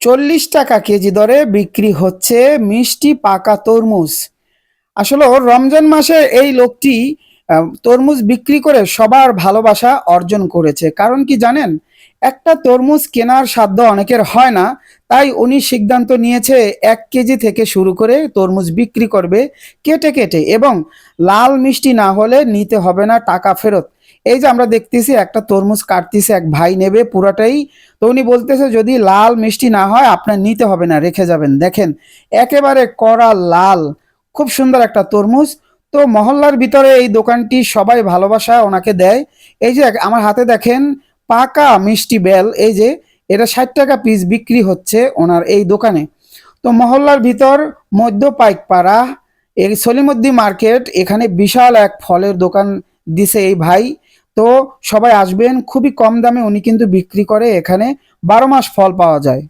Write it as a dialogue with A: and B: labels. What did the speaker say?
A: 40 টাকা কেজি দরে বিক্রি হচ্ছে মিষ্টি পাকা তরমুজ। আসলে রমজান মাসে এই লোকটি তরমুজ বিক্রি করে সবার ভালোবাসা অর্জন করেছে। কারণ কি জানেন? একটা তরমুজ কেনার সাধ্য অনেকের হয় না। তাই উনি সিদ্ধান্ত নিয়েছে 1 কেজি থেকে শুরু করে তরমুজ বিক্রি করবে কেটে কেটে, এবং লাল মিষ্টি না হলে নিতে হবে না টাকা ফেরত। এই যে আমরা দেখতেছি একটা তরমুজ কাটতেছে, এক ভাই নেবে পুরাটাই। তো উনি বলতেছে যদি লাল মিষ্টি না হয় আপনার নিতে হবে না, রেখে যাবেন। দেখেন একেবারে কড়া লাল, খুব সুন্দর একটা তরমুজ। তো মহল্লার ভিতরে এই দোকানটি সবাই ভালোবাসা ওনাকে দেয়। এই যে আমার হাতে দেখেন পাকা মিষ্টি বেল, এই যে এটা 60 টাকা পিস বিক্রি হচ্ছে ওনার এই দোকানে। তো মহল্লার ভিতর মধ্য পাইকপাড়া এই সলিমুদ্দি মার্কেট, এখানে বিশাল এক ফলের দোকান দিছে এই ভাই। তো সবাই আসবেন, খুবই কম দামে উনি কিন্তু বিক্রি করে, এখানে 12 মাস ফল পাওয়া যায়।